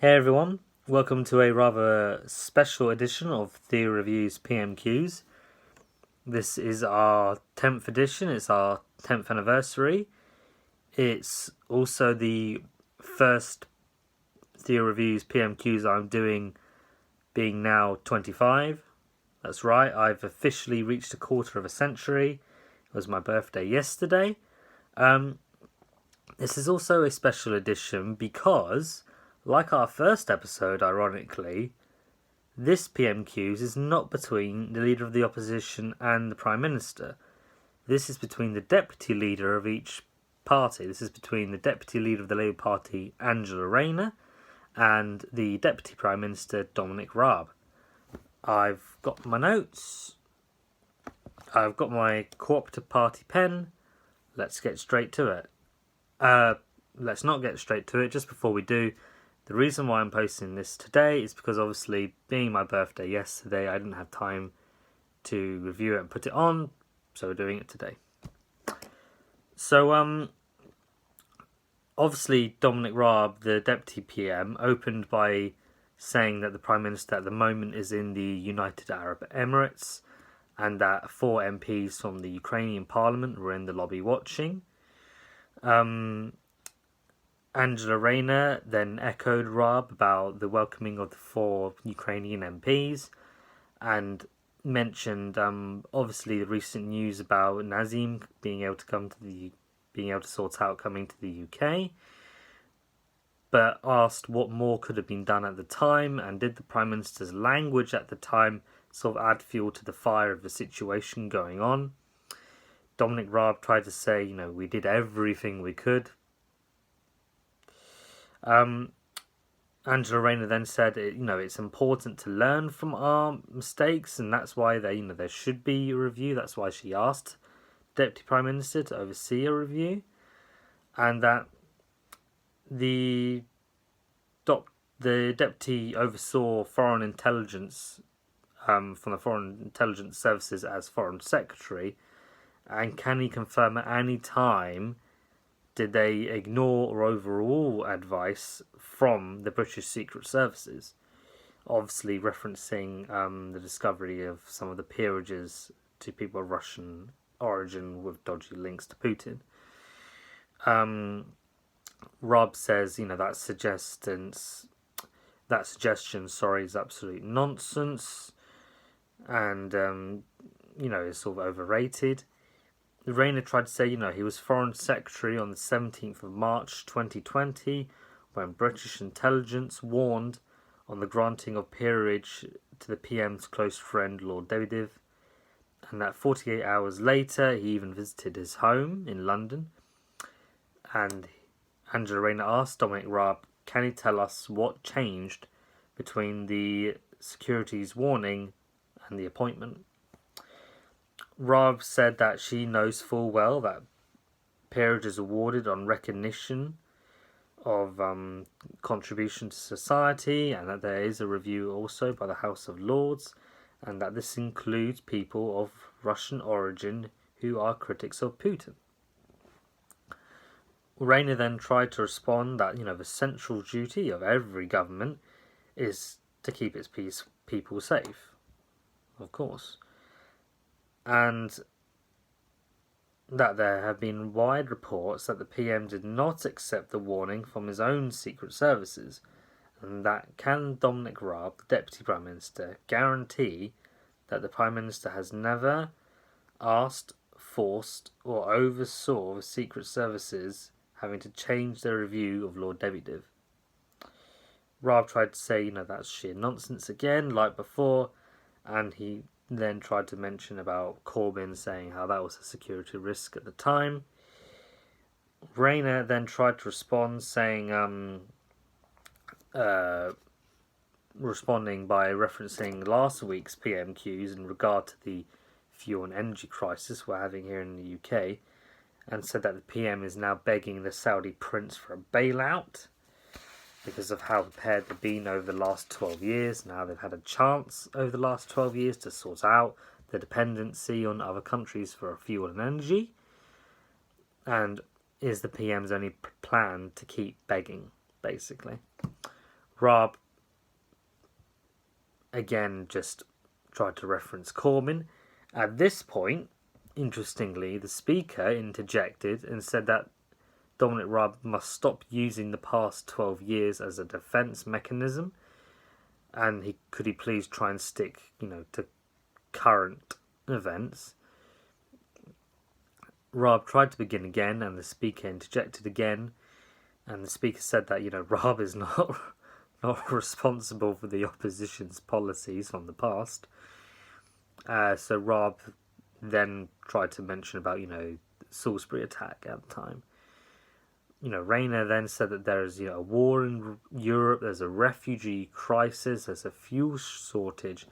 Hey everyone, welcome to a rather special edition of Theo Reviews PMQs. This is our 10th edition, it's our 10th anniversary. It's also the first Theo Reviews PMQs I'm doing, being now 25. That's right, I've officially reached a quarter of a century. It was my birthday yesterday. This is also a special edition because, like our first episode, ironically, this PMQs is not between the leader of the opposition and the Prime Minister. This is between the deputy leader of each party. This is between the deputy leader of the Labour Party, Angela Rayner, and the deputy Prime Minister, Dominic Raab. I've got my notes. I've got my Cooperative Party pen. Let's get straight to it. Let's not get straight to it. Just before we do, the reason why I'm posting this today is because obviously, being my birthday yesterday, I didn't have time to review it and put it on, so we're doing it today. So, obviously, Dominic Raab, the Deputy PM, opened by saying that the Prime Minister at the moment is in the United Arab Emirates and that 4 MPs from the Ukrainian Parliament were in the lobby watching. Angela Rayner then echoed Raab about the welcoming of the 4 Ukrainian MPs and mentioned obviously the recent news about Nazim being able to sort out coming to the UK, but asked what more could have been done at the time, and did the Prime Minister's language at the time sort of add fuel to the fire of the situation going on. Dominic Raab tried to say, we did everything we could. Angela Rayner then said, it's important to learn from our mistakes, and that's why there should be a review. That's why she asked Deputy Prime Minister to oversee a review, and that the deputy oversaw foreign intelligence from the Foreign Intelligence Services as Foreign Secretary, and can he confirm at any time did they ignore or overrule advice from the British Secret Services? Obviously referencing the discovery of some of the peerages to people of Russian origin with dodgy links to Putin. Raab says, that suggestion, is absolute nonsense, and is sort of overrated. Rayner tried to say, he was Foreign Secretary on the 17th of March 2020 when British intelligence warned on the granting of peerage to the PM's close friend Lord Davidiv, and that 48 hours later he even visited his home in London. And Angela Rayner asked Dominic Raab, can he tell us what changed between the securities warning and the appointment? Raab said that she knows full well that peerage is awarded on recognition of contribution to society, and that there is a review also by the House of Lords, and that this includes people of Russian origin who are critics of Putin. Rayner then tried to respond that the central duty of every government is to keep its people safe, of course, and that there have been wide reports that the PM did not accept the warning from his own secret services, and that can Dominic Raab, the Deputy Prime Minister, guarantee that the Prime Minister has never asked, forced or oversaw the secret services having to change their review of Lord Davidiv? Raab tried to say, that's sheer nonsense again, like before, and he then tried to mention about Corbyn saying how that was a security risk at the time. Rayner then tried to respond, saying, responding by referencing last week's PMQs in regard to the fuel and energy crisis we're having here in the UK, and said that the PM is now begging the Saudi prince for a bailout because of how prepared they've been over the last 12 years and how they've had a chance over the last 12 years to sort out the dependency on other countries for fuel and energy, and is the PM's only plan to keep begging, basically. Raab again just tried to reference Corman. At this point, interestingly, the speaker interjected and said that Dominic Raab must stop using the past 12 years as a defence mechanism, and could he please try and stick, to current events. Raab tried to begin again, and the speaker interjected again, and the speaker said that, Raab is not responsible for the opposition's policies from the past. So Raab then tried to mention about, the Salisbury attack at the time. Rayner then said that there is, a war in Europe, there's a refugee crisis, there's a fuel shortage,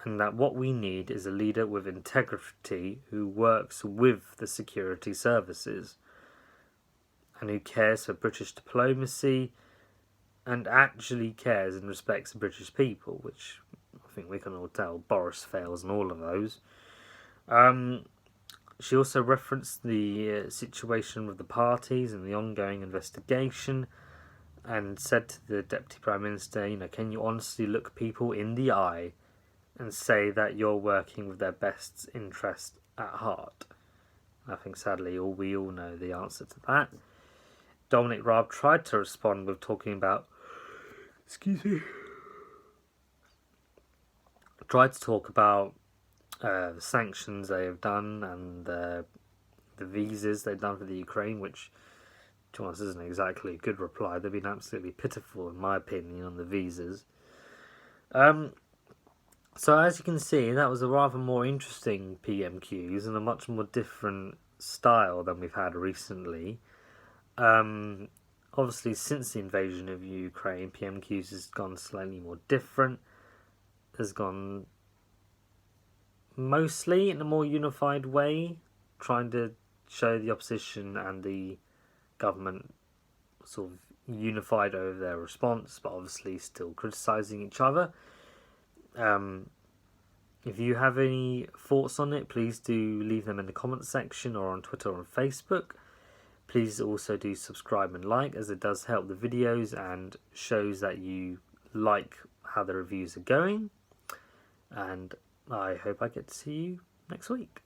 and that what we need is a leader with integrity who works with the security services and who cares for British diplomacy and actually cares and respects the British people, which I think we can all tell Boris fails in all of those. She also referenced the situation with the parties and the ongoing investigation, and said to the Deputy Prime Minister, can you honestly look people in the eye and say that you're working with their best interest at heart? I think sadly we all know the answer to that. Dominic Raab tried to respond with talking about tried to talk about the sanctions they have done and the visas they've done for the Ukraine, which to us isn't exactly a good reply. They've been absolutely pitiful, in my opinion, on the visas. So as you can see, that was a rather more interesting PMQs and a much more different style than we've had recently. Obviously, since the invasion of Ukraine, PMQs has gone slightly more different. Has gone mostly in a more unified way, trying to show the opposition and the government sort of unified over their response, but obviously still criticising each other. If you have any thoughts on it, please do leave them in the comments section or on Twitter or on Facebook. Please also do subscribe and like, as it does help the videos and shows that you like how the reviews are going. And I hope I get to see you next week.